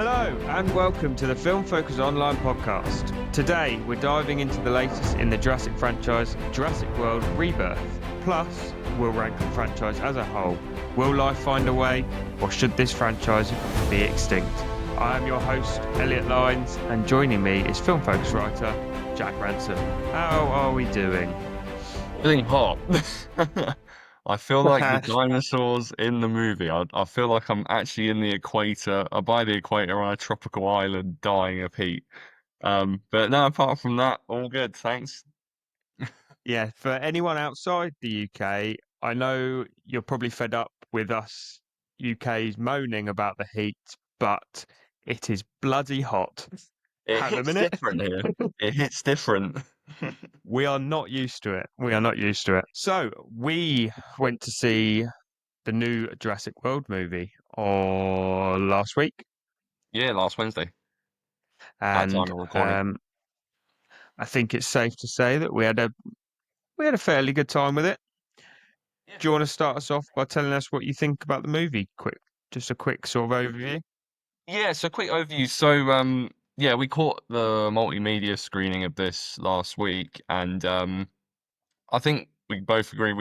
Hello and welcome to the Film Focus Online podcast. Today we're diving into the latest in the Jurassic franchise, Jurassic World Rebirth. Plus, we'll rank the franchise as a whole. Will life find a way, or should this franchise be extinct? I am your host, Elliot Lines, and joining me is Film Focus writer, Jack Ransom. How are we doing? Feeling hot. I feel like the dinosaurs in the movie. I feel like I'm actually in the equator, by the equator on a tropical island dying of heat. But no, apart from that, all good, thanks. Yeah, for anyone outside the UK, I know you're probably fed up with us UK's moaning about the heat, but it is bloody hot It at the hits minute. different here. It hits different. We are not used to it. We are not used to it. So we went to see the new Jurassic World movie or last week, Yeah, last Wednesday. At time and of recording. I think it's safe to say that we had a fairly good time with it. Do you want to start us off by telling us what you think about the movie? Just a quick sort of overview. Yeah, so quick overview. So yeah, we caught the multimedia screening of this last week, and I think we both agree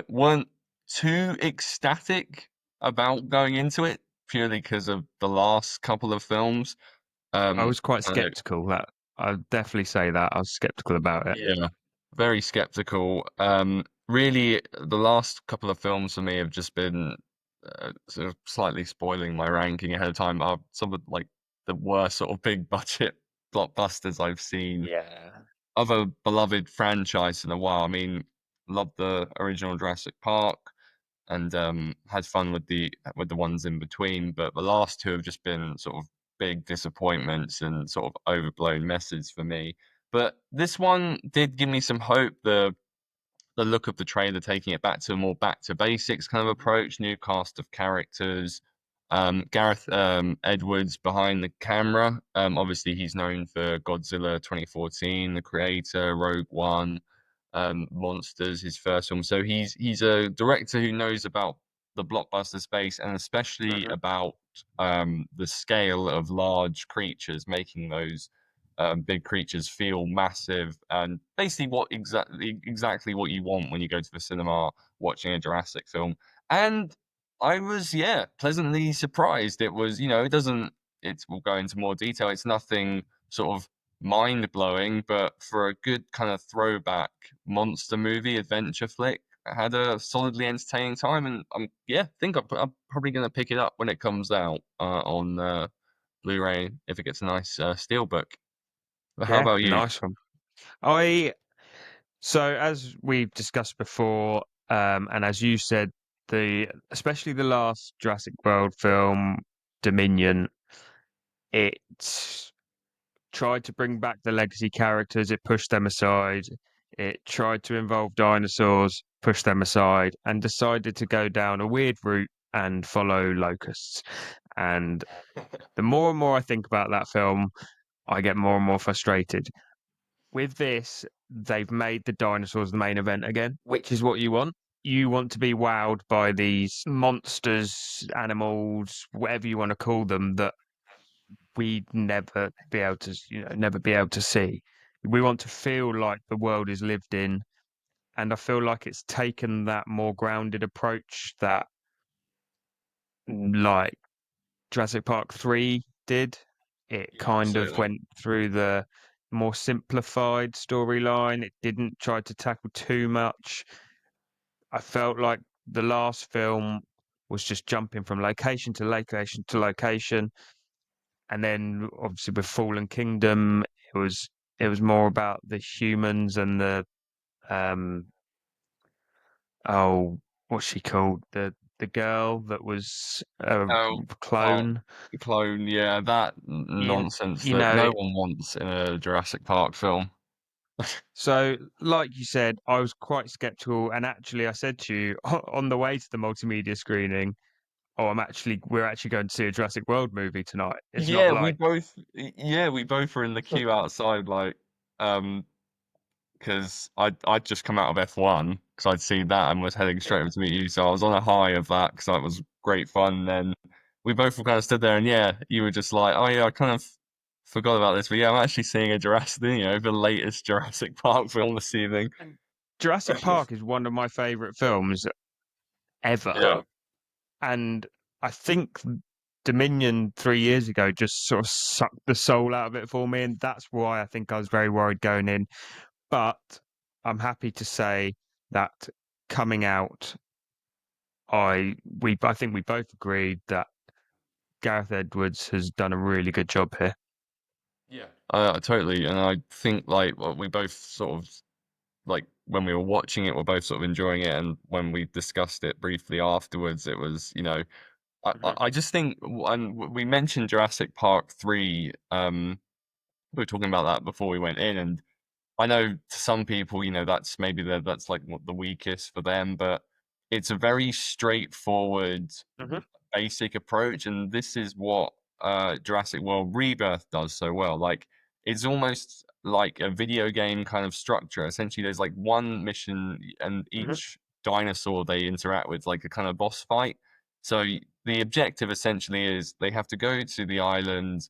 weren't too ecstatic about going into it purely because of the last couple of films. I was quite I know, skeptical. That I'd definitely say that I was skeptical about it. yeah, very skeptical. Really, the last couple of films for me have just been sort of slightly spoiling my ranking ahead of time. Are some of like the worst sort of big budget blockbusters I've seen Yeah. of a beloved franchise in a while. I mean, loved the original Jurassic Park and had fun with the ones in between, but the last two have just been sort of big disappointments and sort of overblown messes for me. But this one did give me some hope. The look of the trailer taking it back to a more back to basics kind of approach, new cast of characters. Gareth Edwards behind the camera. Obviously, he's known for Godzilla 2014, The Creator, Rogue One, Monsters, his first film. So he's a director who knows about the blockbuster space and especially Mhm. about the scale of large creatures, making those big creatures feel massive and basically exactly what you want when you go to the cinema watching a Jurassic film. And I was, yeah, pleasantly surprised. It was, we'll go into more detail. It's nothing sort of mind blowing, but for a good kind of throwback monster movie adventure flick, I had a solidly entertaining time. And yeah, think I'm probably going to pick it up when it comes out on Blu-ray if it gets a nice steelbook. But how Yeah, about you? nice one. I so as we've discussed before, and as you said, the especially the last Jurassic World film, Dominion, it tried to bring back the legacy characters, it pushed them aside. It tried to involve dinosaurs, pushed them aside, and decided to go down a weird route and follow locusts. And the more and more I think about that film, I get more and more frustrated. With this, they've made the dinosaurs the main event again, which is what you want. You want to be wowed by these monsters, animals, whatever you want to call them, that we'd never be able to, never be able to see. We want to feel like the world is lived in, and I feel like it's taken that more grounded approach that, like Jurassic Park 3 did. It Yeah, kind of absolutely. went through the more simplified storyline. It didn't try to tackle too much. I felt like the last film was just jumping from location to location to location. And then obviously with Fallen Kingdom, it was more about the humans and the um oh what's she called? The girl that was a Oh, oh, clone. the clone, yeah, that Yeah, nonsense you that know, no one wants in a Jurassic Park film. so, like you said, I was quite skeptical, and actually, I said to you on the way to the multimedia screening, "Oh, we're actually going to see a Jurassic World movie tonight." It's not Yeah, like, we both were in the queue outside, like, because I'd just come out of F1 because I'd seen that and was heading straight over to meet you. So I was on a high of that because that was great fun. Then we both kind of stood there, and yeah, you were just like, oh yeah, I kind of forgot about this, but yeah, I'm actually seeing a Jurassic, the latest Jurassic Park film this evening. And Jurassic Park is one of my favorite films ever. Yeah. And I think Dominion 3 years ago just sort of sucked the soul out of it for me, and that's why I think I was very worried going in. But I'm happy to say that coming out, I think we both agreed that Gareth Edwards has done a really good job here. Yeah. Totally, and I think like we both sort of like when we were watching it, we're both sort of enjoying it, and when we discussed it briefly afterwards, it was Mhm, I just think, and we mentioned Jurassic Park 3. We were talking about that before we went in, and I know to some people, that's maybe that's like what the weakest for them, but it's a very straightforward, mhm, basic approach, and this is what Jurassic World Rebirth does so well. Like it's almost like a video game kind of structure. Essentially, there's like one mission, and mhm. each dinosaur they interact with, like a kind of boss fight. So the objective essentially is they have to go to the island.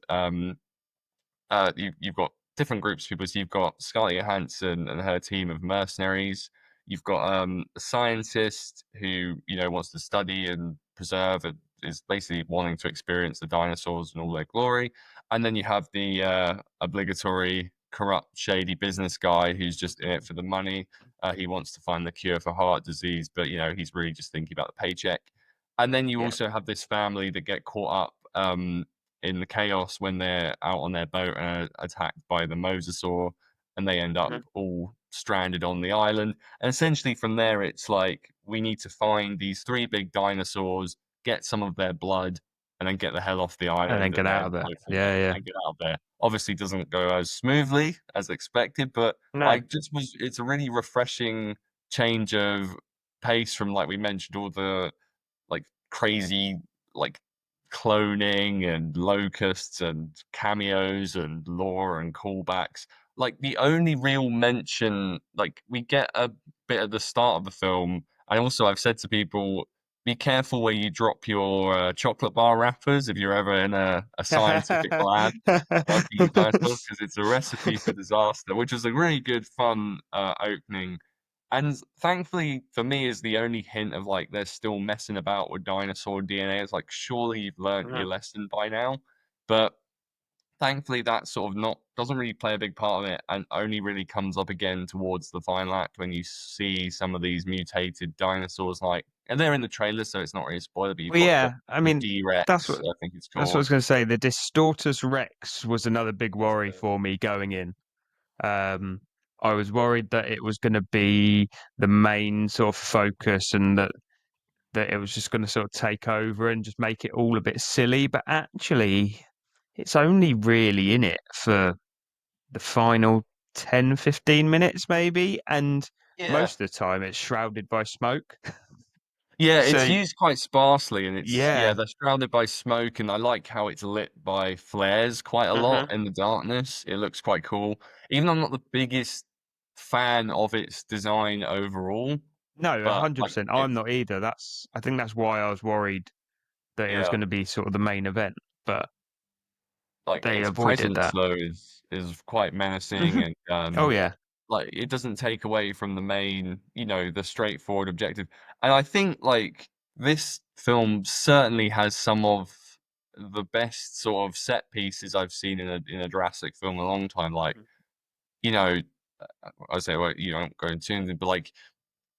You've got different groups of people. So you've got Scarlett Johansson and her team of mercenaries. You've got a scientist who wants to study and preserve and is basically wanting to experience the dinosaurs in all their glory. And then you have the obligatory corrupt, shady business guy who's just in it for the money. He wants to find the cure for heart disease, but he's really just thinking about the paycheck. And then you Yeah. also have this family that get caught up in the chaos when they're out on their boat and are attacked by the mosasaur, and they end up Mhm. all stranded on the island. And essentially, from there, it's like we need to find these three big dinosaurs, get some of their blood, and then get the hell off the And then island get and out then of there. hopefully Yeah, yeah. and get out of there. Obviously, it doesn't go as smoothly as expected, but No. it's a really refreshing change of pace from, like we mentioned, all the like crazy like cloning and locusts and cameos and lore and callbacks. Like the only real mention, like we get a bit at the start of the film. And also, I've said to people, be careful where you drop your chocolate bar wrappers if you're ever in a scientific lab working with dinosaurs, because it's a recipe for disaster, which was a really good, fun opening. And thankfully for me is the only hint of like they're still messing about with dinosaur DNA. It's like surely you've learnt your Mhm. lesson by now. But thankfully that sort of not doesn't really play a big part of it and only really comes up again towards the final act when you see some of these mutated dinosaurs, like, and they're in the trailer, so it's not really a spoiler, but you've Well, got yeah. I the mean, that's D-Rex, what I think it's that's what I called. was going to say. The Distortus Rex was another big worry for me going in. Um, I was worried that it was going to be the main sort of focus, and that it was just going to sort of take over and just make it all a bit silly. But actually, it's only really in it for the final 10, 15 minutes, maybe. And Yeah. most of the time, it's shrouded by smoke. Yeah, it's So, used quite sparsely, and yeah. they're surrounded by smoke, and I like how it's lit by flares quite a lot Hmm. in the darkness. It looks quite cool. Even though I'm not the biggest fan of its design overall, No, but like 100%. I'm it's not either. I think that's why I was worried that it was yeah, going to be sort of the main event, but like they its avoided presence that. though is quite menacing, Hmm. and Oh, yeah. like it doesn't take away from the main, the straightforward objective. And I think like this film certainly has some of the best sort of set pieces I've seen in a Jurassic film in a long time. Like, you know, I say, well, you don't go into it, but like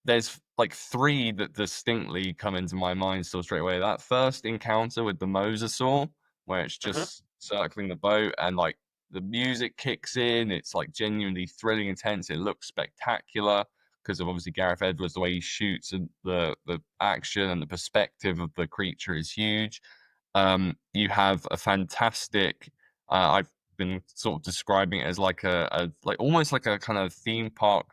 there's like three that distinctly come into my mind still straight away. That first encounter with the mosasaur, where it's Hmm. just circling the boat and like the music kicks in, it's like genuinely thrilling, intense. It looks spectacular because of obviously Gareth Edwards, the way he shoots and the action and the perspective of the creature is huge. You have a fantastic. I've been sort of describing it as like a like almost like a kind of theme park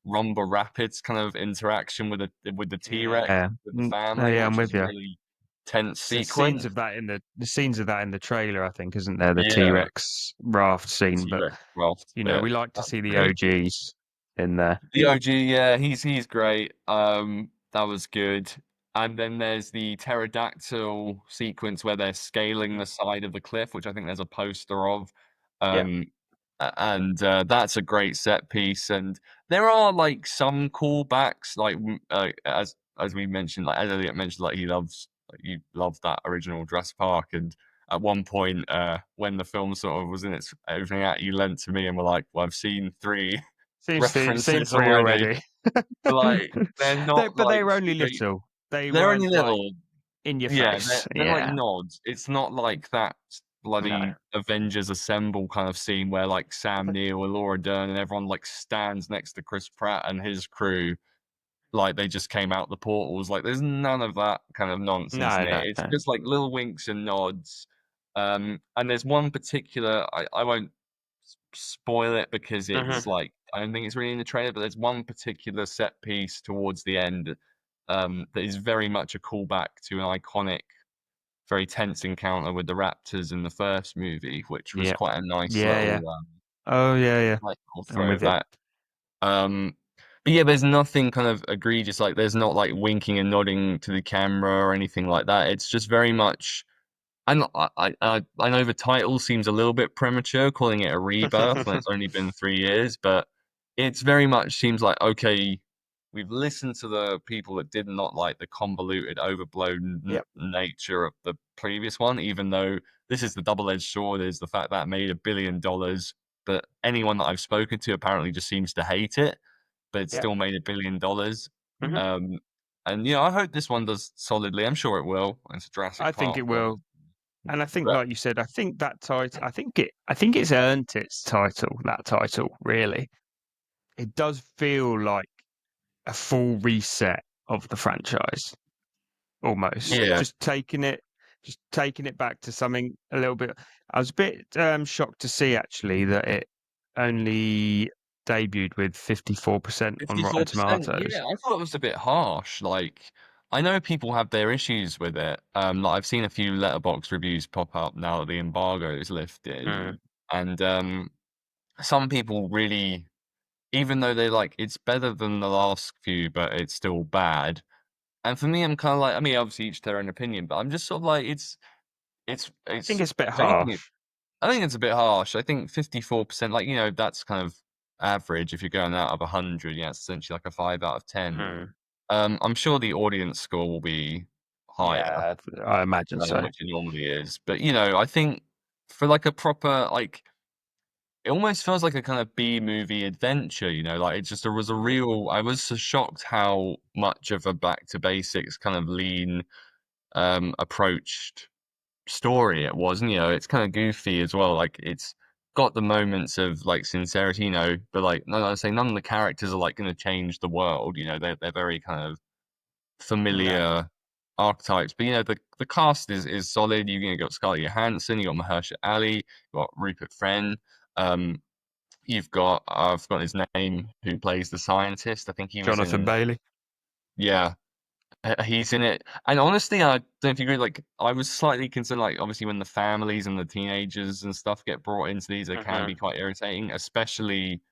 Rumba Rapids kind of interaction with the T-Rex Yeah. with the No, family, yeah, I'm which is with a you. really tense There's scenes sequence. of that in the scenes of that in the trailer, I think, isn't there? The Yeah, T-Rex raft the scene, but T-Rex raft bit. we like to That's see the great. OGs in there. The OG, yeah, he's great. That was good. And then there's the pterodactyl sequence where they're scaling Mhm. the side of the cliff, which I think there's a poster of. Yeah, Um, and that's a great set piece. And there are like some callbacks, like as we mentioned, like as Elliot mentioned, like he loves that original Jurassic Park. And at one point, when the film sort of was in its opening act, you lent to me and were like, "Well, I've seen three seen references three already." already. Like they're not But they like were only straight. little. They They're only weren't like little. in your Yeah, face. they're like Yeah, nods. It's not like that no. bloody Avengers Assemble kind of scene where like Sam Neill and Laura Dern and everyone like stands next to Chris Pratt and his crew like they just came out the portals. Like there's none of that kind of nonsense No, in it. no, It's no. just like little winks and nods. And there's one particular I won't spoil it because Mhm. it's like I don't think it's really in the trailer, but there's one particular set piece towards the end that is very much a callback to an iconic, very tense encounter with the raptors in the first movie, which was Yeah, quite a nice yeah, little yeah. Oh, yeah, yeah. like little I'm with you. throwback. Um, but yeah, there's nothing kind of egregious. Like there's not like winking and nodding to the camera or anything like that. It's just very much. I know the title seems a little bit premature, calling it a rebirth when it's only been 3 years, but it's very much seems like okay, we've listened to the people that did not like the convoluted, overblown Yep. nature of the previous one, even though this is the double-edged sword, is the fact that it made $1 billion. But anyone that I've spoken to apparently just seems to hate it, but it Yep. still made $1 billion. Mhm. Um, and I hope this one does solidly. I'm sure it will. It's a Jurassic I think Park it world. will. And I think, But like you said, I think that title, I think it's earned its title, that title, really. It does feel like a full reset of the franchise, almost. yeah, Just taking it back to something a little bit. I was a bit shocked to see actually that it only debuted with 54% on Rotten 54%. Tomatoes. Yeah, I thought it was a bit harsh. Like, I know people have their issues with it. Like I've seen a few letterbox reviews pop up now that the embargo is lifted, Mm. and some people really, even though they like it's better than the last few, but it's still bad. And for me, I'm kind of like, I mean, obviously each their own opinion, but I'm just sort of like, I think it's. it's a bit If anything, harsh. I think it's a bit harsh. I think 54%, like, that's kind of average. If you're going out of 100, yeah, it's essentially like a 5 out of 10. Mm. I'm sure the audience score will be higher, Yeah, I imagine so. which it normally is. But, I think for like a proper, like, it almost feels like a kind of B movie adventure, like it just there was a Mhm. real, I was so shocked how much of a back to basics kind of lean approached story it was. And it's kind of goofy as well. Like it's got the moments of like sincerity, but like no, I say none of the characters are like going to change the world. They're very kind of No. familiar archetypes. But the cast is solid. You got Scarlett Johansson, you got Mahershala Ali, you got Rupert Friend. Um, you've got I've forgotten his name, who plays the scientist. I think he was Jonathan in Bailey. yeah. He's in it, and honestly, I don't know if you agree. Like, I was slightly concerned. Like, obviously, when the families and the teenagers and stuff get brought into these, it can Hmm. be quite irritating, especially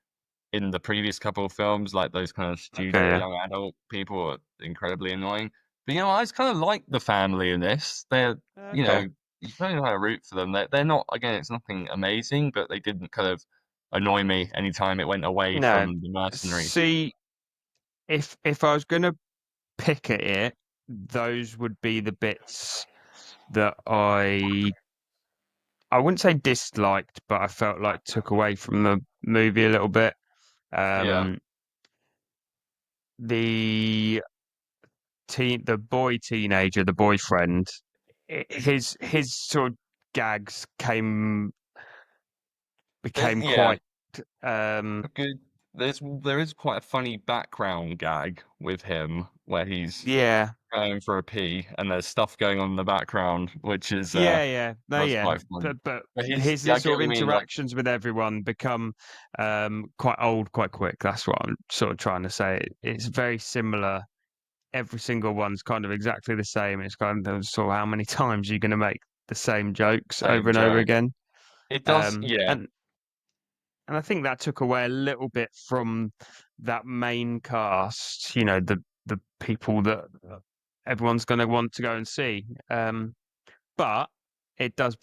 in the previous couple of films. Like those kind of Okay, student, yeah. young adult people are incredibly annoying. But I just kind of like the family in this. They're, Okay. you don't know how to root for them. They're not. Again, it's nothing amazing, but they didn't kind of annoy me anytime it went away No. from the mercenaries. See, if I was gonna pick at it, those would be the bits that I wouldn't say disliked, but I felt like took away from the movie a little bit. Yeah. Um, the the boy teenager, the boyfriend, his sort of gags became Yeah. quite um A good there is quite a funny background gag with him where he's yeah. going for a pee and there's stuff going on in the background, which is Yeah, yeah, no, that's yeah, quite funny. but But his yeah, I get sort what of you mean. Like, interactions with everyone become quite old quite quick. That's what I'm sort of trying to say. It's very similar. Every single one's kind of exactly the same. It's kind of sort of how many times you're going to make the same jokes over same and over joke. again. It does, Um, yeah, and and I think that took away a little bit from that main cast. The people that everyone's going to want to go and see. But it does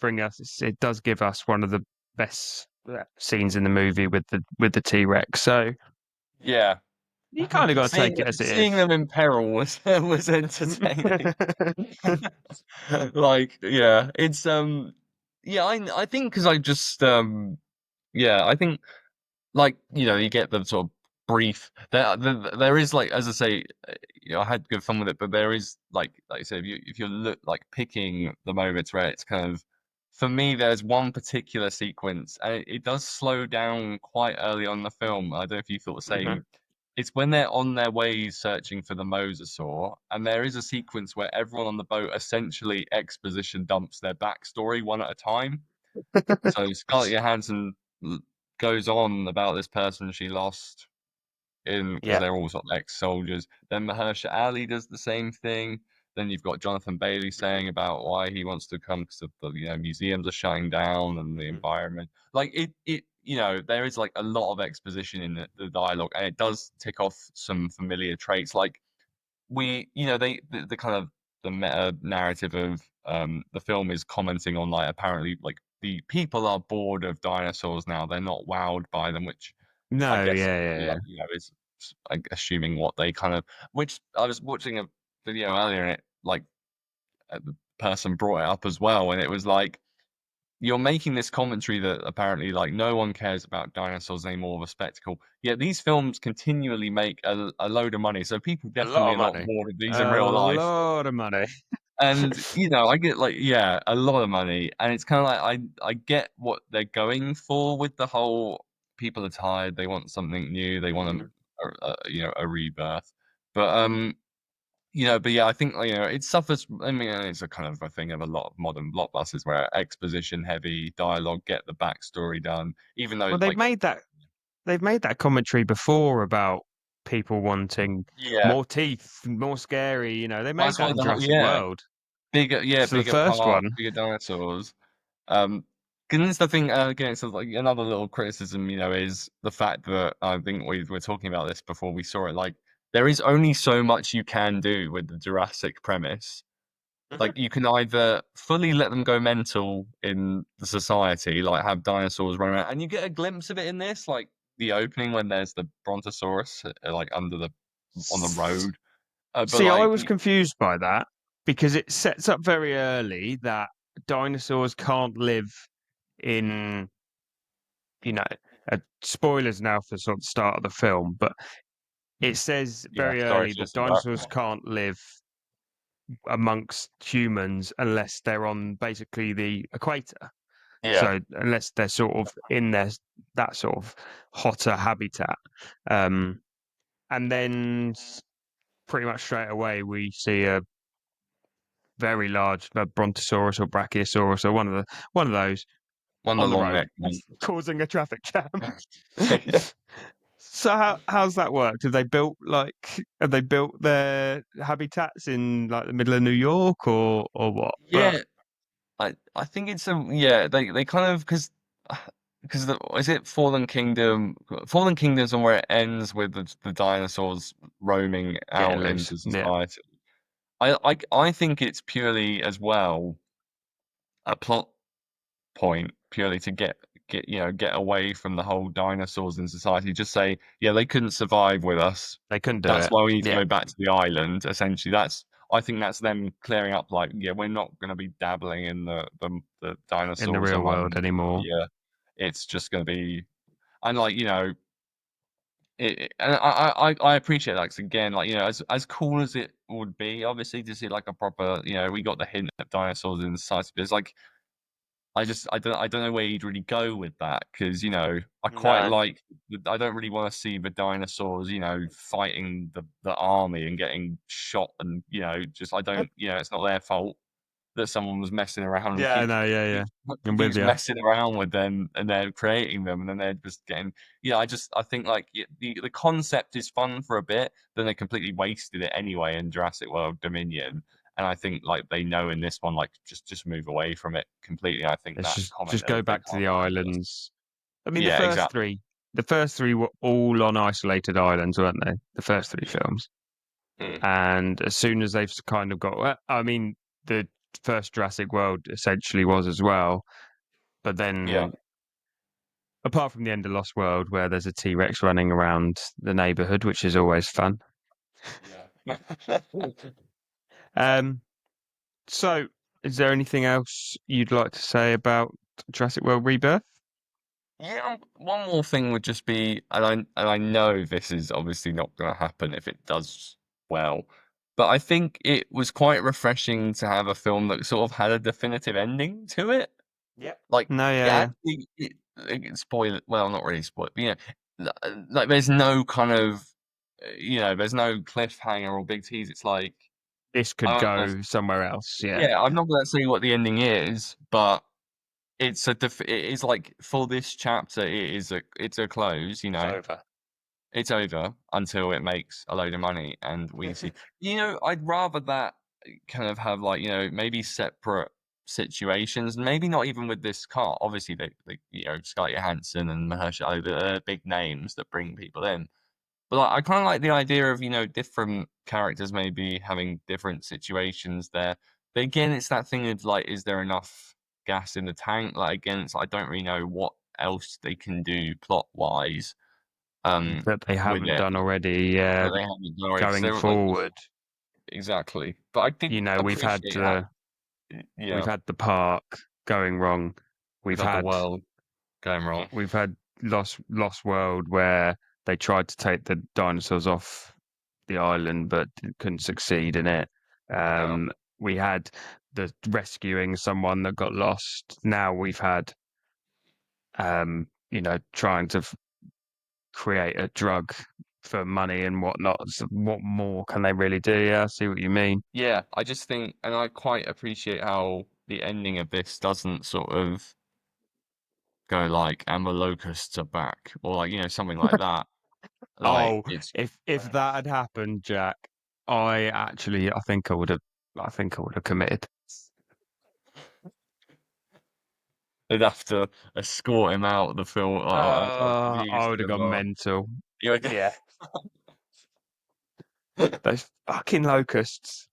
it does give us one of the best scenes in the movie with the T-Rex. So Yeah. you kind of got to take it as it Seeing is. them in peril was entertaining. Like, yeah, it's yeah, I think because I just yeah, I think like, you get the sort of brief. There is like, as I say, I had good fun with it, but there is like I said, if you look like picking the moments where it's kind of, for me, there's one particular sequence, and it does slow down quite early on in the film. I don't know if you thought the Mhm. same. It's when they're on their way searching for the mosasaur, and there is a sequence where everyone on the boat essentially exposition dumps their backstory one at a time. So Scarlett Johansson goes on about this person she lost in, because Yeah. they're all sort of ex-soldiers. Then Mahershala Ali does the same thing. Then you've got Jonathan Bailey saying about why he wants to come because the museums are shutting down and the environment. Like there is like a lot of exposition in the dialogue, and it does tick off some familiar traits. Like the kind of the meta narrative of the film is commenting on like apparently like the people are bored of dinosaurs now. They're not wowed by them, which I No, guess yeah, yeah, yeah. like is like assuming what they kind of, which I was watching a video earlier and it like the person brought it up as well, and it was like you're making this commentary that apparently like no one cares about dinosaurs anymore of a spectacle. Yet these films continually make a load of money, so people A lot definitely of are not money. bored of these in A real life. lot of money. And I get like a lot of money, and it's kind of like I get what they're going for with the whole people are tired, they want something new, they want Mhm. a rebirth. But but yeah, I think it suffers. I mean, it's a kind of a thing of a lot of modern blockbusters where exposition heavy dialogue, get the backstory done, even though Well, like they've made that commentary before about people wanting yeah, more teeth, more scary. They made that's that why in the whole Jurassic World. bigger So the bigger first park, one, bigger dinosaurs. Um, because that's the thing. Again, so like another little criticism, is the fact that I think we were talking about this before we saw it. Like, there is only so much you can do with the Jurassic premise. Mhm. Like, you can either fully let them go mental in the society, like have dinosaurs run around, and you get a glimpse of it in this, like the opening when there's the Brontosaurus, like under the on the road. But See, I like, was confused by that because it sets up very early that dinosaurs can't live in, you know, spoilers now for sort of the start of the film, but it says yeah, very sorry early to that listen to that. dinosaurs can't live amongst humans unless they're on basically the equator. Yeah, So unless they're sort of in that sort of hotter habitat, um, and then pretty much straight away we see a very large brontosaurus or brachiosaurus or one of those one of on the the long road neck ones. causing a traffic jam. Yeah. So how's that worked? Have they built their habitats in like the middle of New York or what? But Yeah, I think it's a they kind of because the is it Fallen Kingdom? Fallen Kingdom's and where it ends with the dinosaurs roaming getting out loose. into Yeah, society. I think it's purely as well a plot point, purely to get away from the whole dinosaurs in society. Just say, yeah, they couldn't survive with us. they couldn't do That's it. why we need to Yeah, go back to the island. Essentially, I think that's them clearing up. Like, yeah, we're not going to be dabbling in the in the dinosaurs real world among anymore. it's just going to be, and like and I appreciate that 'cause again, like as cool as it would be, obviously to see like a proper, we got the hint of dinosaurs in society, but it's like I don't know where you'd really go with that because I quite No. like I don't really want to see the dinosaurs fighting the army and getting shot and just I don't it's not their fault that someone was messing around and Yeah, no, yeah, yeah. keeps I'm with keeps you. messing around with them and they're creating them and then they're just getting I think like the concept is fun for a bit, then they completely wasted it anyway in Jurassic World Dominion. And I think like they know in this one, like just move away from it completely. I think Let's that just comment just go they back to can't the stand us. islands. I mean, Yeah, exactly. the first three were all on isolated islands, weren't they? The first three Yeah. films. Mm. and as soon as they've kind of got, well, I mean, the first Jurassic World essentially was as well, but Yeah. then apart from the end of Lost World, where there's a T-Rex running around the neighborhood, which is always fun. Yeah. Um, so is there anything else you'd like to say about Jurassic World Rebirth? Yeah, one more thing would just be, and I know this is obviously not going to happen if it does well, but I think it was quite refreshing to have a film that sort of had a definitive ending to it. Yep. Like, No, it yeah, actually, spoil, well, not really spoil, but, like there's no kind of, there's no cliffhanger or big tease. It's like, this could I'm not gonna, go somewhere else. Yeah, yeah, I'm not going to say what the ending is, but it is like for this chapter, it's a close, it's over. it's over until it makes a load of money and we see. I'd rather that kind of have like, maybe separate situations, maybe not even with this car. Obviously, Scarlett Johansson and Mahershala, the big names that bring people in. But like, I kind of like the idea of different characters maybe having different situations there. But again, it's that thing of like, is there enough gas in the tank? Like again, it's like, I don't really know what else they can do plot wise That they with haven't it done already. that they haven't done already because Going they're like forward, exactly. But I did appreciate how we've yeah had the park going wrong. we've We've had the had world going wrong. we've had Lost World where they tried to take the dinosaurs off the island but couldn't succeed in it. Yeah, We had the rescuing someone that got lost. Now we've had trying to create a drug for money and whatnot. So what more can they really do? Yeah, I see what you mean. yeah. I just think, and I quite appreciate how the ending of this doesn't sort of go like, "And the locusts are back," or like something like that. Like Oh, it's if that had happened, Jack, I think I think I would have committed. they'd have to escort him out of the film, out of the I use would have of gone mental. you know, Yeah, those fucking locusts.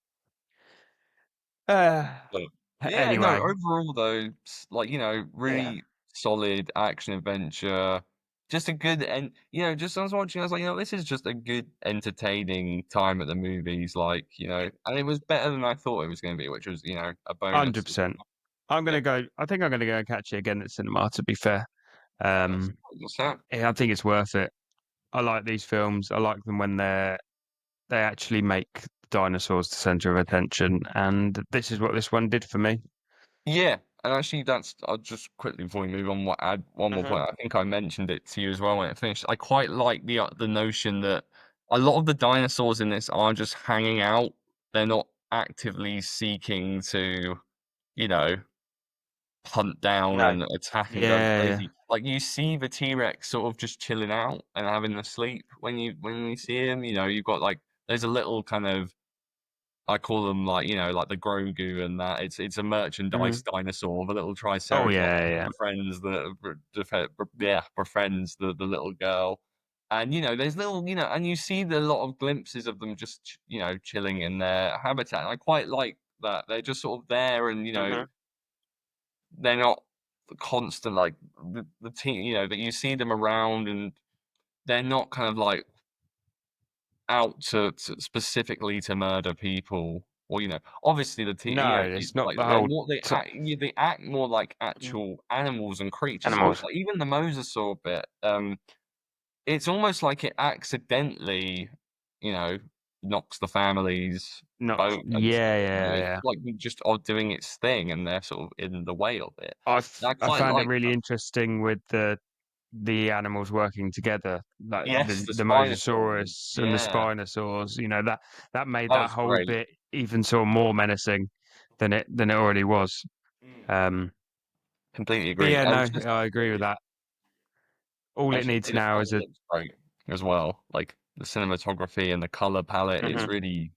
Uh, But yeah, no, anyway, overall though, like, yeah, really solid action adventure. Just a good and just I was watching, I was like, this is just a good entertaining time at the movies, like, and it was better than I thought it was gonna be, which was, a bonus. 100%. I'm Yeah, gonna go. I think I'm gonna go and catch it again at cinema. To be fair, that's um, that's that. yeah, I think it's worth it. I like these films. I like them when they actually make dinosaurs the center of attention, and this is what this one did for me. Yeah, and actually that's I'll just quickly before we move on, add one more Hmm. point. I think I mentioned it to you as well when it finished. I quite like the notion that a lot of the dinosaurs in this are just hanging out. They're not actively seeking to, you know, hunt down No. and attack and go Yeah, crazy. Like you see the T-Rex sort of just chilling out and having a sleep when you see him. You've got like there's a little kind of I call them like like the Grogu and that. It's a yeah. merchandise dinosaur, the little Oh Triceratops yeah, yeah. befriends befriends the little girl, and there's little and you see the lot of glimpses of them just chilling in their habitat. And I quite like that they're just sort of there, and Hmm. they're not constant like the team. That you see them around, and they're not kind of like out to specifically to murder people or obviously the No, it's not like the they're whole more t they act more like actual animals and creatures almost animals. like even the mosasaur bit it's almost like it accidentally you know knocks the family's Not boat and yeah, stuff yeah, it's yeah. like just are doing its thing and they're sort of in the way of it and I I quite found it like really that. interesting with the animals working together, like Yes, the the Spinosaurus, Mosasaurus and the yeah, Spinosaurs. That made that that was whole great. bit even sort of more menacing than it already was. Mm. Um, Completely but agree. yeah, I no, was just I agree with that. All it actually, needs the now film is a looks great as well. Like the cinematography and the color palette is Mhm. really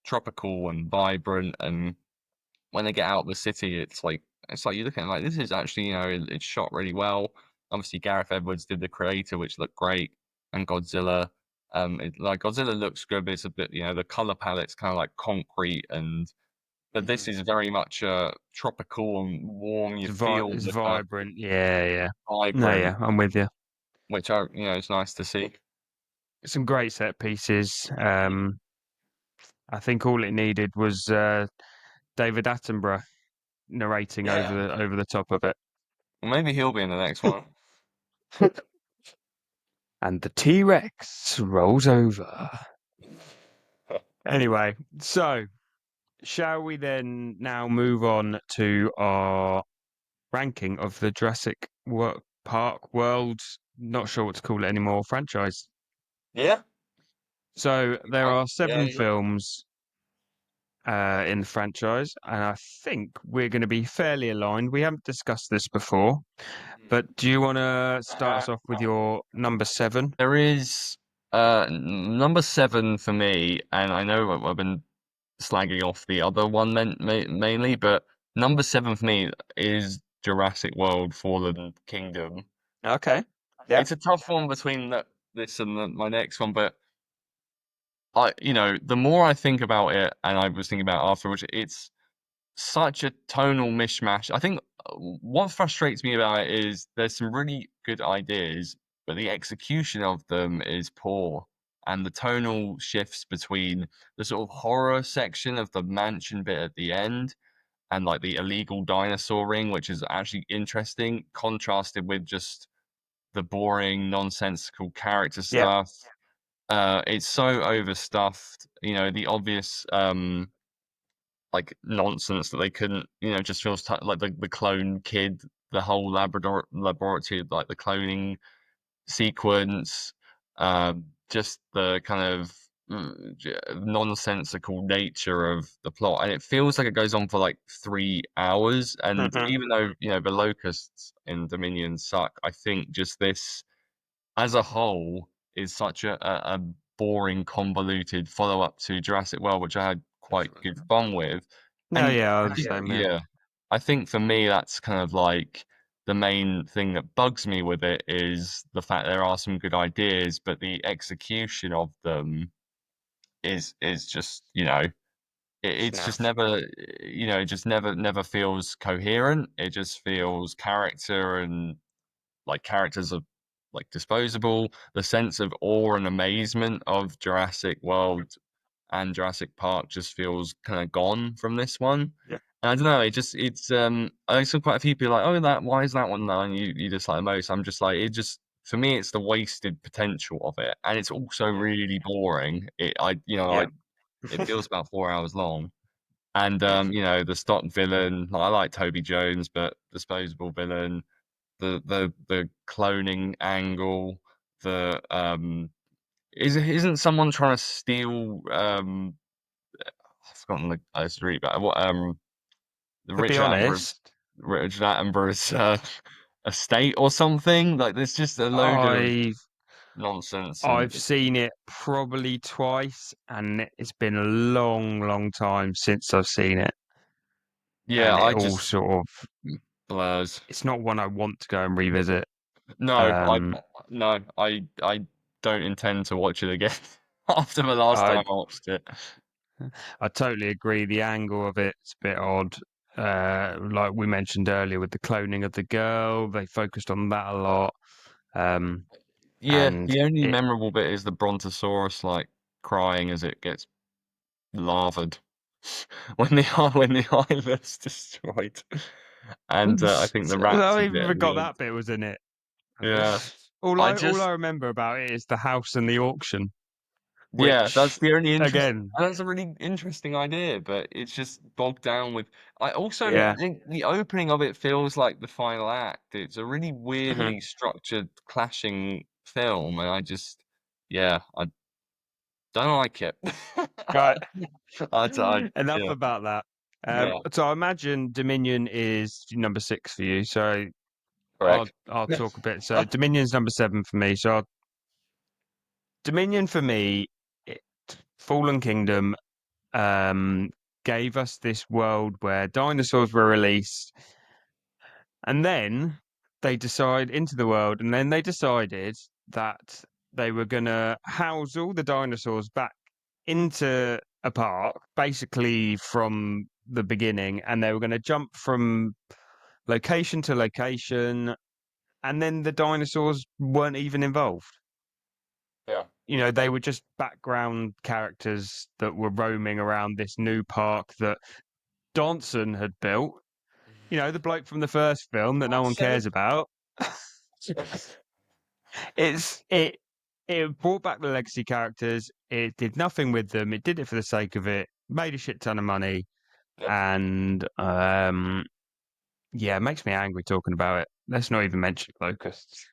tropical and vibrant. And when they get out of the city, it's like you're looking at it like this is actually it's shot really well. Obviously, Gareth Edwards did the creator, which looked great, and Godzilla. Like Godzilla looks good, but it's a bit, the color palette's kind of like concrete, but this Mhm. is very much tropical and warm. You feel It's the kind of vibrant. Yeah, yeah. No, vibrant, yeah, I'm with you. which it's nice to see. Some great set pieces. I think all it needed was David Attenborough narrating Yeah, over the top of it. well, maybe he'll be in the next one. And the T-Rex rolls over. Anyway, so shall we then now move on to our ranking of the Park World? Not sure what to call it anymore. Franchise. Yeah, So there are yeah, seven yeah. films in the franchise, and I think we're going to be fairly aligned. We haven't discussed this before, but do you want to start us off with your number seven? There is number seven for me, and I know I've been slagging off the other one mainly, but number seven for me is Jurassic World: Fallen Kingdom. Okay. Yeah. It's a tough one between this and my next one, but the more I think about it, and I was thinking about it afterwards, it's such a tonal mishmash. I think what frustrates me about it is there's some really good ideas, but the execution of them is poor. And the tonal shifts between the sort of horror section of the mansion bit at the end and like the illegal dinosaur ring, which is actually interesting, contrasted with just the boring, nonsensical character Yeah. stuff. It's so overstuffed, the obvious like nonsense that they couldn't, just feels like the clone kid, the whole laboratory, like the cloning sequence, just the kind of nonsensical nature of the plot, and it feels like it goes on for like 3 hours. And Hmm. even though the locusts in Dominion suck, I think just this as a whole is such a boring, convoluted follow up to Jurassic World, which I had quite good fun with. No, And yeah, I I was the think, same here. yeah, I think for me, that's kind of like the main thing that bugs me with it is the fact there are some good ideas, but the execution of them is just, it's just Snuff. never, it just never feels coherent. It just feels character and like characters are like disposable. The sense of awe and amazement of Jurassic World and Jurassic Park just feels kind of gone from this one. Yeah. And I don't know, I saw quite a few people like, oh, that why is that one done? You just like the most. I'm just like, it just for me it's the wasted potential of it. And it's also really boring. Yeah. It feels about 4 hours long. And the stock villain, like, I like Toby Jones, but disposable villain, the cloning angle, the isn't someone trying to steal I've forgotten the street, but what To be honest, Richard Attenborough's estate or something? Like there's just a load of I nonsense and I've seen it probably twice, and it's been a long, long time since I've seen it, yeah, and it I all just sort of blurs. it's not one I want to go and revisit. No, Um, I don't intend to watch it again after the last I time I watched it. I totally agree. The angle of it's a bit odd. Like we mentioned earlier with the cloning of the girl, they focused on that a lot. Um, Yeah, and the only it, memorable bit is the Brontosaurus like crying as it gets lavaed when the island's destroyed, and I think the rats I a even bit at forgot the end. that bit was in it. Yeah, I All I just remember about it is the house and the auction, yeah, which that's the only interest. again, That's a really interesting idea, but it's just bogged down with. I also yeah, think the opening of it feels like the final act. It's a really mhm. weirdly structured, clashing film, and yeah, I don't like it. Right. Enough Yeah, about that. yeah, So I imagine Dominion is number six for you. So correct. I'll talk a bit. So Dominion's number seven for me. So Dominion for me, it, Fallen Kingdom um, gave us this world where dinosaurs were released, and then they decide into the world, and then they decided that they were gonna house all the dinosaurs back into a park, basically from the beginning, and they were gonna jump from location to location, and then the dinosaurs weren't even involved. Yeah. You know, they were just background characters that were roaming around this new park that Donson had built. You know, the bloke from the first film that no one cares about. It's it brought back the legacy characters. It did nothing with them. It did it for the sake of it. Made a shit ton of money, Yeah. and yeah, it makes me angry talking about it. Let's not even mention locusts.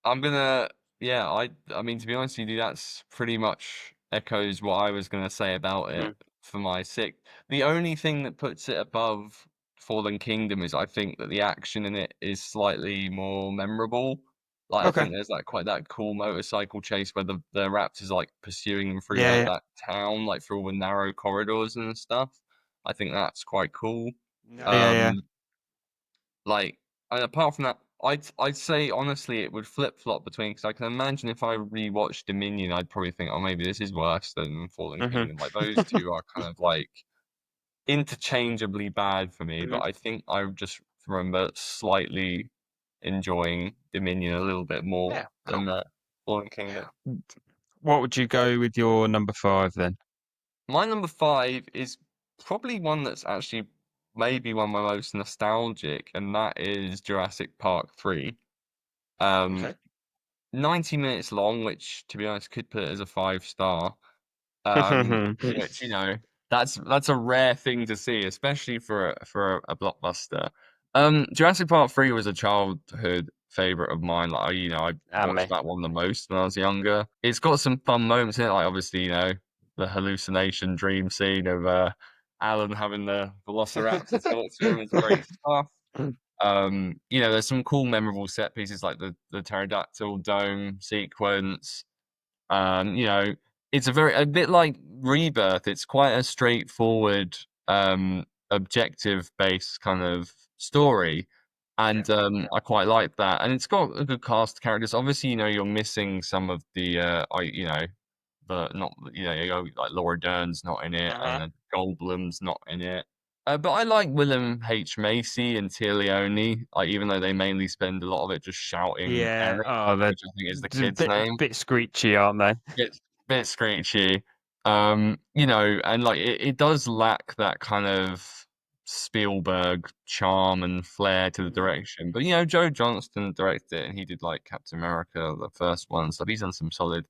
I'm gonna, yeah, I mean, to be honest with you, that's pretty much echoes what I was gonna say about it Mm. for my sixth. The only thing that puts it above Fallen Kingdom is I think that the action in it is slightly more memorable. Like, I Okay. think there's like quite that cool motorcycle chase where the Raptors like pursuing them through Yeah, yeah, that town, like through all the narrow corridors and stuff. I think that's quite cool. yeah, yeah, yeah. Um, like, and apart from that, I'd say honestly it would flip flop between because I can imagine if I rewatched Dominion, I'd probably think, oh, maybe this is worse than Fallen hmm Kingdom. Like those two are kind of like interchangeably bad for me, but hmm I think I just remember slightly enjoying Dominion a little bit more Yeah, cool. than Fallen Kingdom. What would you go with your number five then? My number five is probably one that's actually maybe one of my most nostalgic, and that is Jurassic Park 3. Um, Okay. 90 minutes long, which to be honest could put it as a 5 star. Um, which that's a rare thing to see, especially for a blockbuster. Jurassic Park 3 was a childhood favorite of mine. Like I And watched me. that one the most when I was younger. It's got some fun moments in it, like obviously the hallucination dream scene of Alan having the Velociraptor talk to him is great stuff. There's some cool memorable set pieces like the pterodactyl dome sequence. um, you know, it's a bit like Rebirth. It's quite a straightforward, objective based kind of story. Yeah. And I quite like that. And it's got a good cast of characters. Obviously, you're missing some of the but not like Laura Dern's not in it, Uh-huh. and Goldblum's not in it. But I like William H Macy and Tia Leone, like even though they mainly spend a lot of it just shouting Yeah. Eric, Oh, they're which I think is the a kid's name. bit screechy, aren't they? Bit screechy. And like it does lack that kind of Spielberg charm and flair to the Mhm. direction. But Joe Johnston directed it, and he did like Captain America, the first one, so he's done some solid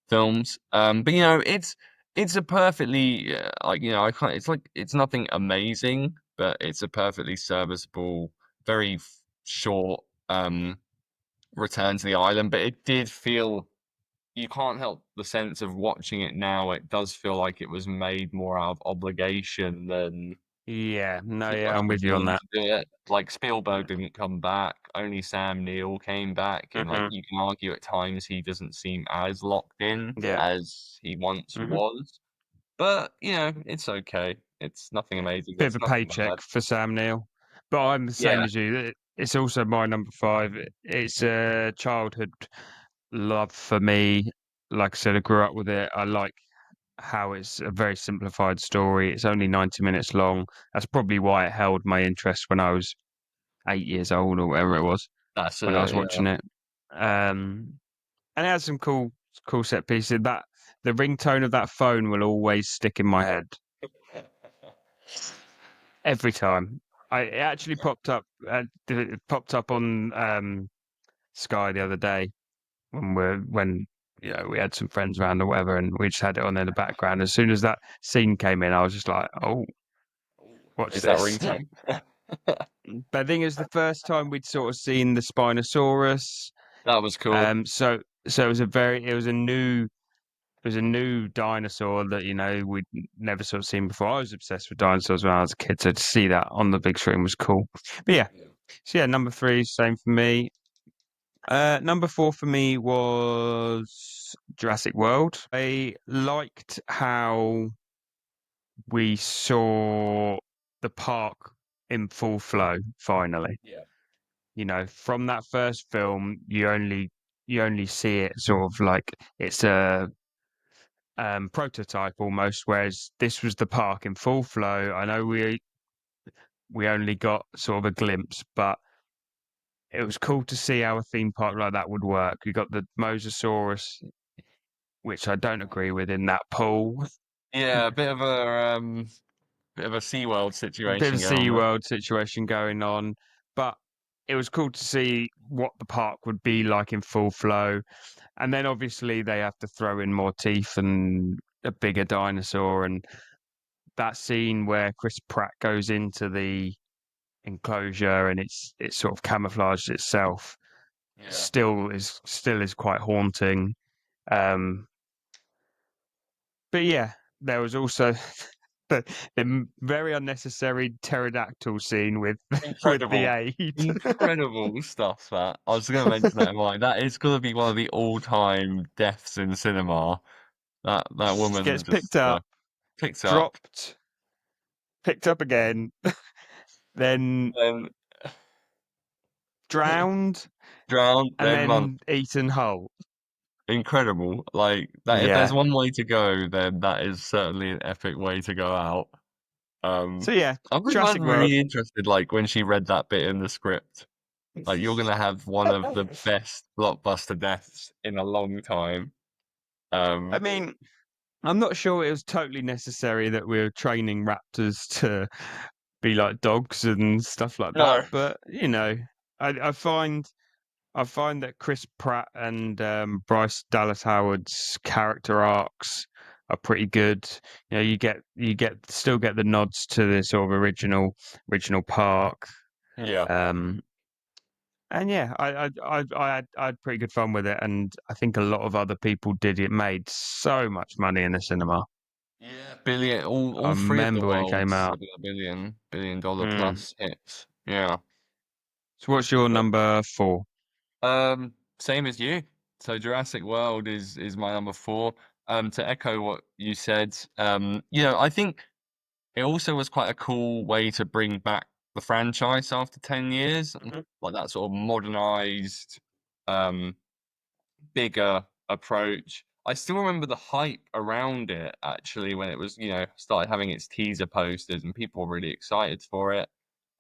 films. But it's a perfectly I can't. It's like it's nothing amazing, but it's a perfectly serviceable, very short return to the island. But it did feel you can't help the sense of watching it now. It does feel like it was made more out of obligation than Yeah. No, people yeah, I'm actually with you on wanting that. to do it. Like Spielberg didn't come back, only Sam Neill came back, and like hmm you can argue at times he doesn't seem as locked in Yeah. as he once hmm was. But it's okay. It's nothing Yeah. amazing, but Bit of it's a nothing paycheck bad. for Sam Neill. But I'm the same Yeah, as you. It's also my number five. It's a childhood love for me. Like I said, I grew up with it. I like how it's a very simplified story. It's only 90 minutes long. That's probably why it held my interest when I was 8 years old or whatever it was that's when I it. was Yeah. watching it. And it has some cool set pieces. That the ringtone of that phone will always stick in my head every time. It actually popped up. It popped up on Sky the other day when we had some friends around or whatever, and we just had it on in the background. As soon as that scene came in, I was just like, "Oh, watch Is that this." ringtone? But I think it was the first time we'd sort of seen the Spinosaurus. That was cool. So it was a new dinosaur that we'd never sort of seen before. I was obsessed with dinosaurs when I was a kid, so to see that on the big screen was cool. But yeah, so yeah, number three, same for me. Number four for me was Jurassic World. I liked how we saw the park in full flow finally. Yeah. From that first film, you only see it sort of like it's a prototype almost, whereas this was the park in full flow. I know we only got sort of a glimpse, but it was cool to see how a theme park like that would work. We got the Mosasaurus, which I don't agree with in that pool. Yeah, a bit of a SeaWorld A bit of a situation going on there. SeaWorld situation going on, but it was cool to see what the park would be like in full flow. And then obviously they have to throw in more teeth and a bigger dinosaur. And that scene where Chris Pratt goes into the enclosure and it's sort of camouflaged itself Yeah. still is quite haunting. Um, but yeah, there was also the very unnecessary pterodactyl scene with with the Incredible. aid. Incredible stuff that. I was gonna mention that in mine. That is gonna be one of the all-time deaths in cinema. That woman Gets just picked up, picked up dropped, picked up again, then then drowned, drowned, and then run. then eaten whole. Incredible. Like that if there's Yeah. one way to go, then that is certainly an epic way to go out. So yeah, I was Jurassic World. really interested, like when she read that bit in the script. Like you're gonna have one of the best blockbuster deaths in a long time. I Um, mean, I'm not sure it was totally necessary that we were training raptors to be like dogs and stuff like that, no. but you know, I find that Chris Pratt and Bryce Dallas Howard's character arcs are pretty good. You know, you get still get the nods to the sort of original park. Yeah. Um, and yeah, I had pretty good fun with it, and I think a lot of other people did. It made so much money in the cinema. Yeah, billion. I All three of the remember when it came worlds out. have been a billion dollar Mm. plus hits. Yeah. So, what's your But, number four? same as you. So Jurassic World is my number four. To echo what you said, I think it also was quite a cool way to bring back the franchise after 10 years, Mhm. like that sort of modernized, um, bigger approach. I still remember the hype around it actually when it was, started having its teaser posters and people were really excited for it.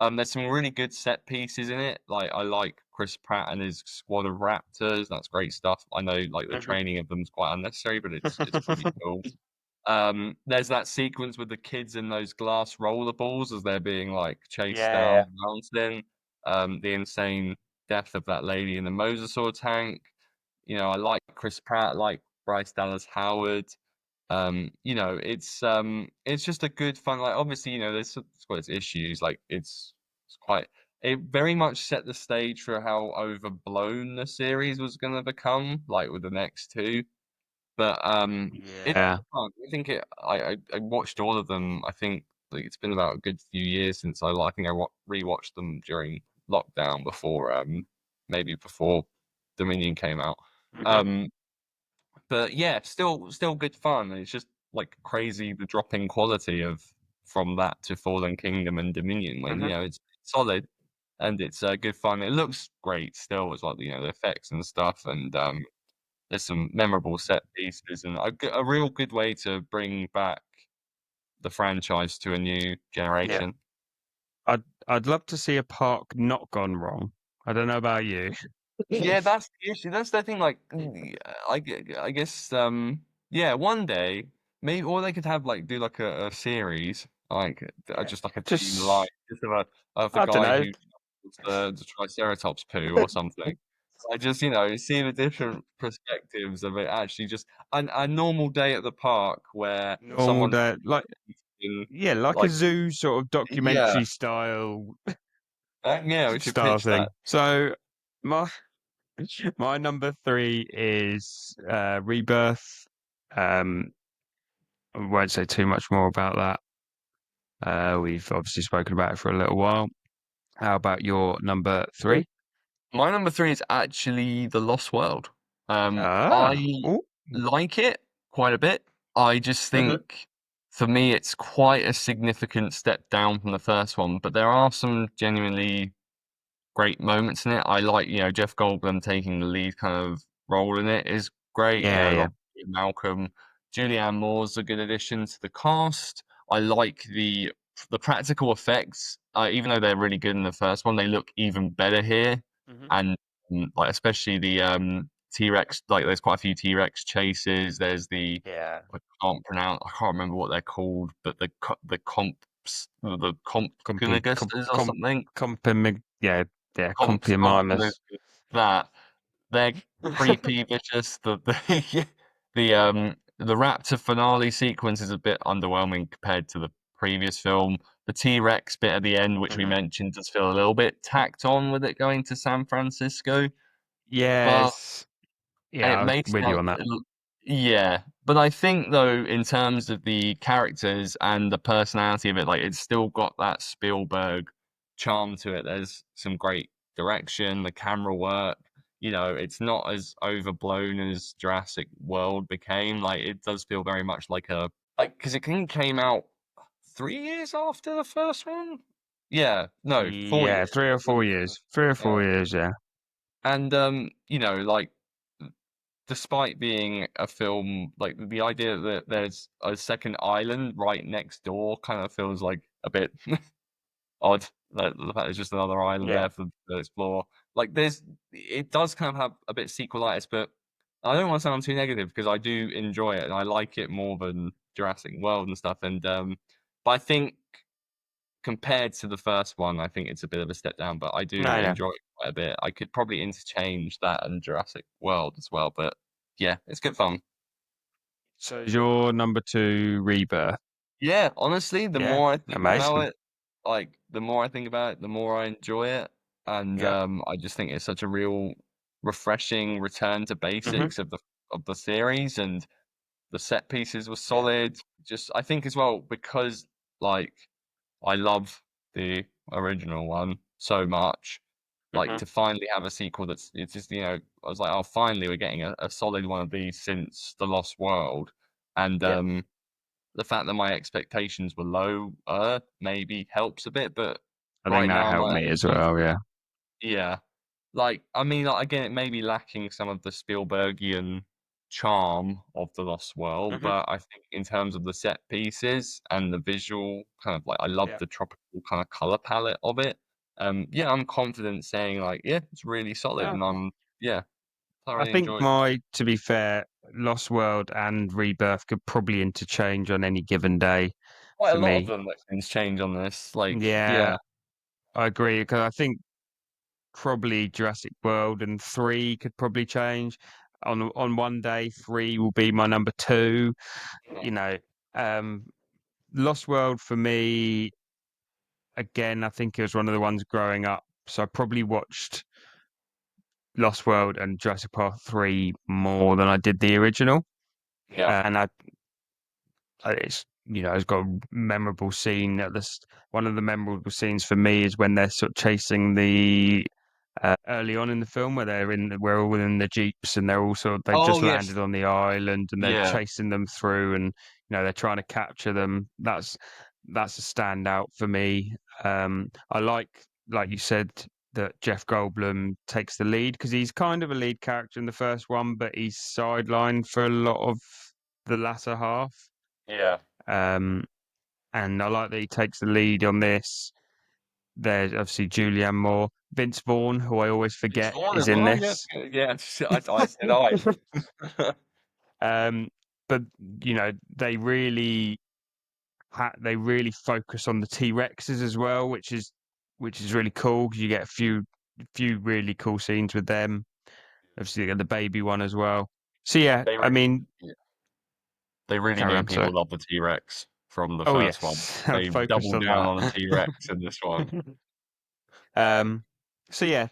There's some really good set pieces in it. Like I like Chris Pratt and his squad of raptors. That's great stuff. I know like the Mhm. training of them is quite unnecessary, but it's pretty cool. There's that sequence with the kids in those glass rollerballs as they're being like chased down Yeah. the mountain. The insane death of that lady in the mosasaur tank. I like Chris Pratt, like Bryce Dallas Howard. It's just a good fun. Like obviously, it's got its issues. Like it's quite. It very much set the stage for how overblown the series was going to become. Like with the next two. But it's Yeah. fun. I think I watched all of them. I think like it's been about a good few years since I think rewatched them during lockdown before maybe before Dominion came out. Mhm. Um, but yeah, still good fun. And it's just like crazy the drop in quality of from that to Fallen Kingdom and Dominion when Mhm. it's solid and it's good fun. It looks great still as well, the effects and stuff and there's some memorable set pieces and a real good way to bring back the franchise to a new Yeah. generation. I'd love to see a park not gone wrong. I don't know about you. Yeah, that's the issue. That's the thing. Like, I guess, yeah, one day maybe, or they could have like do like a series, like Yeah. just like a team life, Just just of the I don't guy know. who was the Triceratops poo or something. I just see the different perspectives of it. Actually, just a normal day at the park where Normal someone's day, like in, yeah, like a like, zoo sort of yeah, documentary yeah, we should style pitch thing. that. So my my number three is Rebirth. Um, I won't say too much more about that. We've obviously spoken about it for a little while. How about your number three? My number three is actually The Lost World. Ah, I oh, like it quite a bit. I just mhm. think for me it's quite a significant step down from the first one, but there are some genuinely great moments in it. I like, Jeff Goldblum taking the lead kind of role in it is great. You know, Yeah, I yeah. love Malcolm. Julianne Moore's a good addition to the cast. I like the practical effects, even though they're really good in the first one, they look even better here. Hmm. And like especially the T-Rex, like there's quite a few T-Rex chases. There's the Yeah. I can't remember what they're called, but the Compy, compsognathus or something. yeah, yeah, Comps, compy that they're creepy, vicious. The raptor finale sequence is a bit underwhelming compared to the previous film. The T-Rex bit at the end, which we Hmm. mentioned, does feel a little bit tacked on with it going to San Francisco, but Yes. it Yeah, I was makes with you on that. yeah. But I think though, in terms of the characters and the personality of it, like it's still got that Spielberg charm to it. There's some great direction, the camera work. You know, it's not as overblown as Jurassic World became. Like it does feel very much like a like because it came out 3 years after the first one. Yeah, no, 4 years. Yeah, 3 or 4 years. 3 or 4 years, yeah. And you know, like despite being a film, like the idea that there's a second island right next door kind of feels like a bit odd. Like, the fact there's just another island Yeah. there for to explore. Like it does kind of have a bit sequelitis, but I don't want to sound too negative because I do enjoy it and I like it more than Jurassic World and stuff. And but I think compared to the first one, I think it's a bit of a step down. But I do No, no. enjoy it quite a bit. I could probably interchange that and Jurassic World as well. But yeah, it's good fun. So is your number two Rebirth? Yeah, honestly, the Yeah, more I think about amazing. it, like the more I think about it, the more I enjoy it, and Yeah. I just think it's such a real refreshing return to Hmm. basics of the series, and the set pieces were Yeah. solid. Just I think as well because like I love the original one so much. Like Hmm. to finally have a sequel that's it's just I was like, oh, finally we're getting a solid one of these since The Lost World, and Yeah. the fact that my expectations were low maybe helps a bit, but I think right that now helped me as well. Yeah. yeah. Like I mean, like, again, it may be lacking some of the Spielbergian charm of The Lost World, Hmm. but I think in terms of the set pieces and the visual kind of like I love Yeah. the tropical kind of color palette of it. Yeah, I'm confident saying like, yeah, it's really solid, Yeah. and I'm yeah, I thoroughly think enjoyed it. to be fair, Lost World and Rebirth could probably interchange on any given day Quite a for lot of me. them that things change on this. Like, Yeah, yeah, I agree because I think probably Jurassic World and three could probably change. On one day, three will be my number two. You know, um, Lost World for me, again, I think it was one of the ones growing up. So I probably watched Lost World and Jurassic Park 3 more than I did the original. yeah. And it's, it's got a memorable scene one of the memorable scenes for me is when they're sort of chasing the early on in the film where we're all in the jeeps and they've Oh just yes, landed on the island and they're yeah, chasing them through and they're trying to capture them. That's a standout for me. I like you said, that Jeff Goldblum takes the lead because he's kind of a lead character in the first one, but he's sidelined for a lot of the latter half. yeah. Um, and I like that he takes the lead on this. There's obviously Julianne Moore, Vince Vaughn, who I always It's forget Vaughn is as in well. Yeah, this. yeah. I said I. um, but they they really focus on the T Rexes as well, which is really cool because you get a few really cool scenes with them. Obviously, you get the baby one as well. So yeah, They I really, mean, yeah, they really carry made on. So, people love the T Rex from the oh first one. yes, They've focused doubled on down on the that. T Rex in this one. um, so yeah,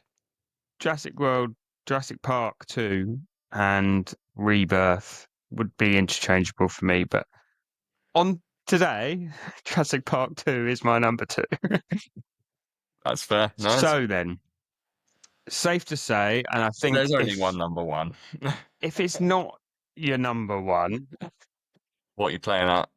Jurassic World, Jurassic Park 2, and Rebirth would be interchangeable for me. But on today, Jurassic Park 2 is my number two. That's fair. Nice. So then, safe to say, and I think There's only if one number one. if it's not your number one, What are you playing at?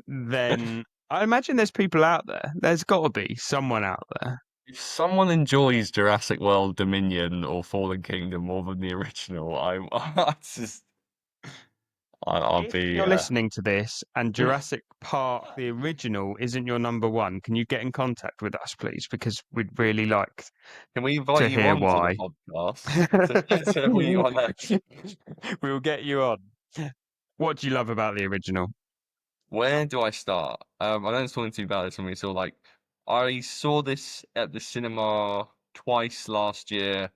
then I imagine there's people out there. There's got to be someone out there. If someone enjoys Jurassic World Dominion or Fallen Kingdom more than the original, I just I'll If be you're listening to this and Jurassic Park, the original, isn't your number one, can you get in contact with us, please? Because we'd really like Can we invite to you hear on to the why. podcast to be on that? We'll get you on. What do you love about the original? Where do I start? I know it's talking to you about this when we saw like I saw this at the cinema twice last year,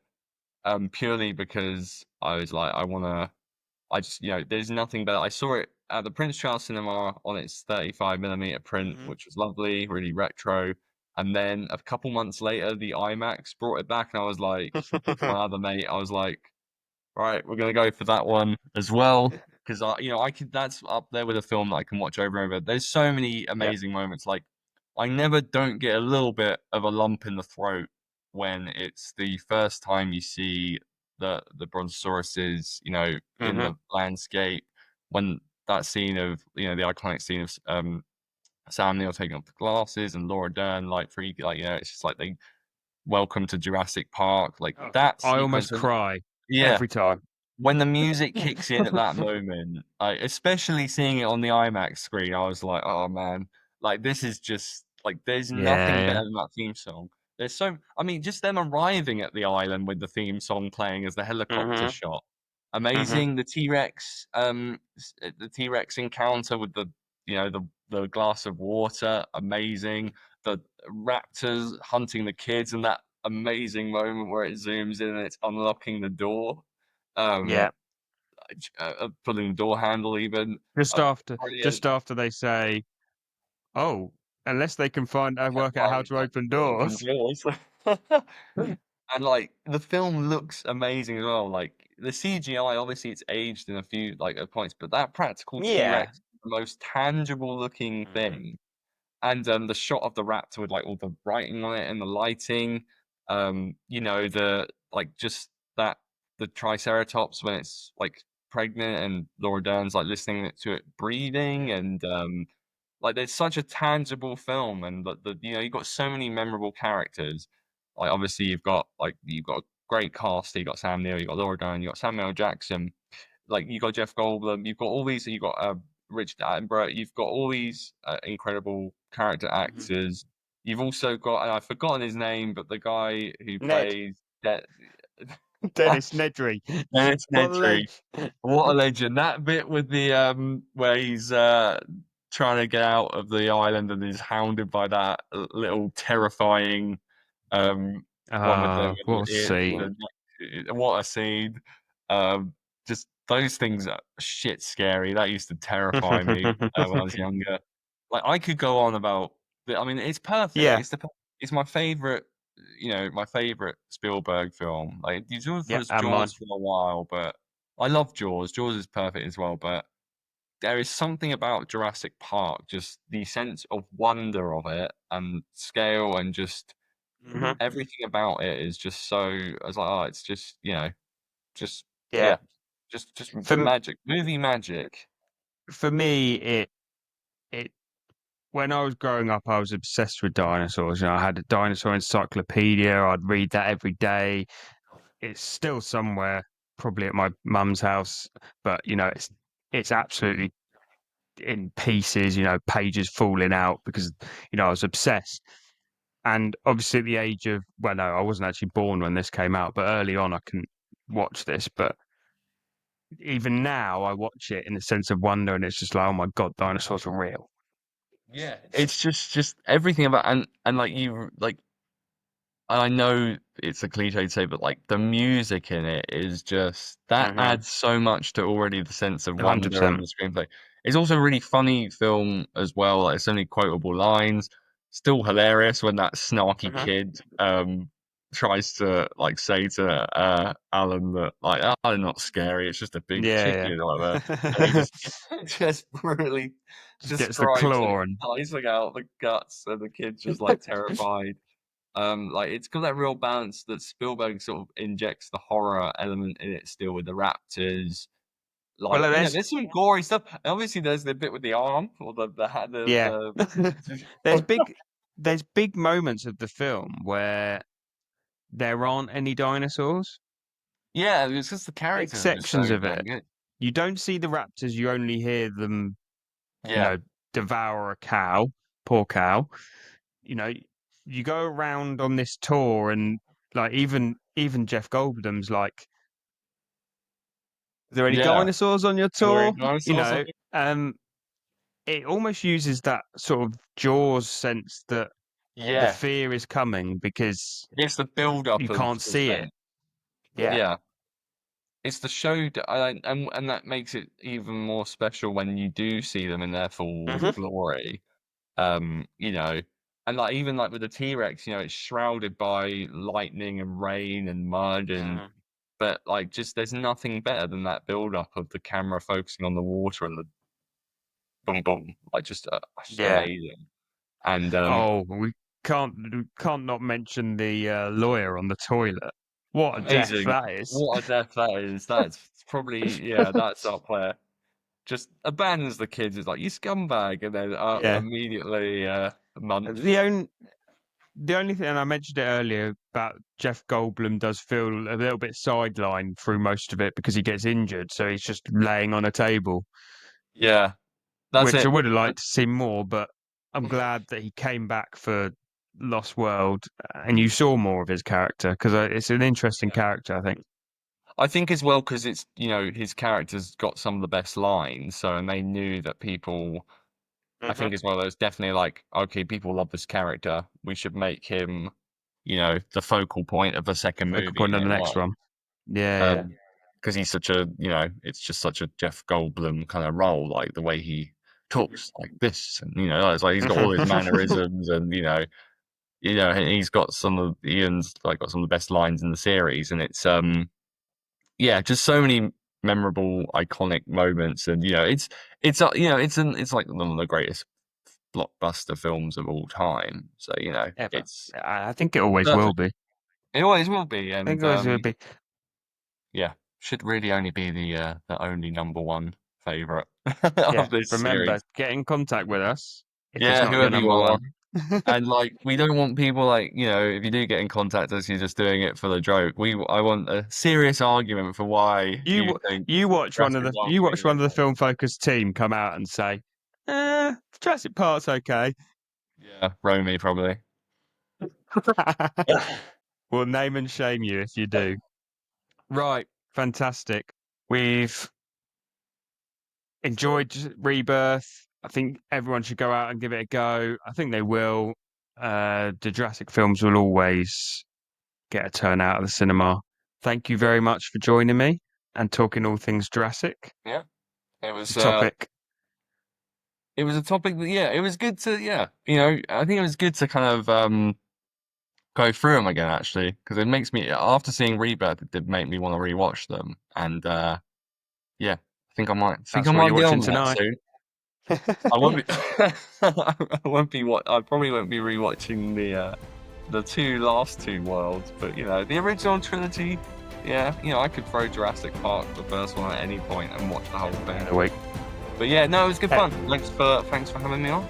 purely because I was like, I just, there's nothing better. I saw it at the Prince Charles Cinema on its 35mm print, Hmm. which was lovely, really retro. And then a couple months later, the IMAX brought it back, and I was like, with my other mate, I was like, right, we're gonna go for that one as well because I could that's up there with a film that I can watch over and over. There's so many Yeah. amazing moments. Like I never don't get a little bit of a lump in the throat when it's the first time you see the brontosauruses, in Hmm. the landscape. When that scene of the iconic scene of Sam Neill taking off the glasses and Laura Dern like freak like it's just like they welcome to Jurassic Park like Oh, that I almost sequence. cry Yeah, every time. when the music kicks in at that moment, especially seeing it on the IMAX screen, I was like, "Oh man, like this is just like there's nothing Yeah, better than that theme song." I mean, just them arriving at the island with the theme song playing as the helicopter yeah. shot, Hmm. amazing. The T Rex encounter with the glass of water, amazing. The raptors hunting the kids, and that amazing moment where it zooms in and it's unlocking the door um, Yeah. pulling the door handle even. Just Uh, after, Brilliant. just after they say, "Oh, unless they can work out how One to that open open doors." doors. And like the film looks amazing as well. Like the CGI, obviously it's aged in a few points, but that practical Yeah. T-Rex, is the most tangible looking Hmm. thing. And the shot of the raptor with like all the writing on it and the lighting, the like just that the Triceratops when it's like pregnant and Laura Dern's like listening to it breathing Yeah. and like there's such a tangible film and you've got so many memorable characters. Like obviously you've got a great cast. You got Sam Neill, you got Laura Dern, you got Samuel Jackson, like you got Jeff Goldblum, you've got all these, you got Richard Attenborough, you've got all these incredible character Hmm. actors. You've also got, and I've forgotten his name, but the guy who Ned, plays De- Dennis Nedry. Dennis What a leg. Nedry. What a legend! That bit with the where he's trying to get out of the island and is hounded by that little terrifying um one with Ah, what a scene. what a scene. Um, just those things are shit scary. That used to terrify me when I was younger. Like I could go on about. I mean, it's perfect. Yeah. It's my favorite. My favorite Spielberg film. Like he's known for Yeah, his and mine. Jaws for a while, but I love Jaws. Jaws is perfect as well, but there is something about Jurassic Park, just the sense of wonder of it and scale and just Hmm. everything about it is just so. I was like, oh, it's just just Yeah. yeah, just the For magic, movie magic. for me, it when I was growing up, I was obsessed with dinosaurs. I had a dinosaur encyclopedia. I'd read that every day. It's still somewhere, probably at my mum's house, but it's absolutely in pieces. Pages falling out because I was obsessed. And obviously, at the age of well, no, I wasn't actually born when this came out, but early on, I can watch this. But even now, I watch it in a sense of wonder, and it's just like, oh my god, dinosaurs are real. Yeah, it's just everything about and like you like I know it's a cliche to say, but like the music in it is just that Hmm. adds so much to already the sense of wonder and 100%. the screenplay. It's also a really funny film as well. Like, so many quotable lines. Still hilarious when that snarky Hmm. kid tries to like say to Alan that like oh, I'm not scary. It's just a big Yeah, chicken or whatever, and he yeah. just just brutally Just gets the describes it, claw and slicing out the guts, and the kid's just like terrified. Like it's got that real balance that Spielberg sort of injects the horror element in it still with the raptors. well, Like, there's some gory stuff. Obviously, there's the bit with the arm or the hat, yeah, the there's big. there's big moments of the film where there aren't any dinosaurs. Yeah, it's just the Big characters are just sections so of damn it. good. You don't see the raptors, you only hear them, Yeah, devour a cow, poor cow. You know, you go around on this tour and like even Jeff Goldblum's like, are there any yeah. dinosaurs on your Are there any tour? dinosaurs on it? Um, it almost uses that sort of Jaws sense that the Yeah, fear is coming because it's the build-up you of can't see it. suspense. Yeah. Yeah, it's the show, and that makes it even more special when you do see them in their full Hmm. glory. You know, and like even like with the T-Rex, you know, it's shrouded by lightning and rain and mud and Hmm. but like just there's nothing better than that build up of the camera focusing on the water and the boom boom, like just Yeah. amazing. And Oh, we can't not mention the lawyer on the toilet. What a death amazing. that is. What a death that is. That's probably yeah, that's up there. Just abandons the kids. It's like you scumbag, and then Yeah. immediately munch. The only the only thing, and I mentioned it earlier, about Jeff Goldblum does feel a little bit sidelined through most of it because he gets injured, so he's just laying on a table, Yeah, that's which I it. would have liked to see more, but I'm glad that he came back for Lost World and you saw more of his character because it's an interesting Yeah. character, I think. I think as well because it's you know his character's got some of the best lines, so and they knew that people. I Hmm. think as well, there's definitely like okay, people love this character. We should make him, you know, the focal point of the second Focal movie, point and on it the next was. one. Yeah, Because he's such a you know it's just such a Jeff Goldblum kind of role, like the way he talks like this, and you know it's like he's got all his yeah. mannerisms, and and he's got some of Ian's like got some of the best lines in the series, and it's yeah, just so many memorable, iconic moments, and it's like one of the greatest blockbuster films of all time. So Ever. it's I think it always will perfect. be. It always will be, I think and it always will be. yeah, should really only be the only number one favorite Yeah. of this Remember, series. get in contact with us if it's Yeah, not your whoever you number are. one. And like, we don't want people like, if you do get in contact with us, you're just doing it for the joke. I want a serious argument for why You you w- think you watch one of Jurassic the World you should be watch number one of the one. film focus team come out and say, Jurassic Park's okay. Yeah, Romy probably. We'll name and shame you if you do. Right, fantastic. We've enjoyed Rebirth. I think everyone should go out and give it a go. I think they will. The Jurassic films will always get a turn out of the cinema. Thank you very much for joining me and talking all things Jurassic. Yeah, it It's a was topic. it was a topic that it was good to I think it was good to kind of go through them again actually because it makes me after seeing Rebirth it did make me want to rewatch them and yeah That's I what you're might get watching on that tonight. soon. I won't be. I won't be. What I probably won't be rewatching the last two worlds, but the original trilogy. Yeah, I could throw Jurassic Park, the first one, at any point and watch the whole thing. Wait. But yeah, no, it was good Eh, fun. Thanks for having me on.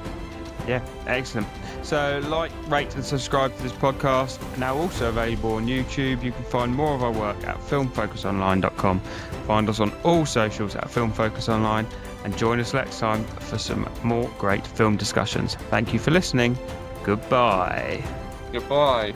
Yeah, excellent. So, like, rate, and subscribe to this podcast. Now also available on YouTube. You can find more of our work at filmfocusonline.com. Find us on all socials at Film Focus Online, and join us next time for some more great film discussions. Thank you for listening. Goodbye. Goodbye.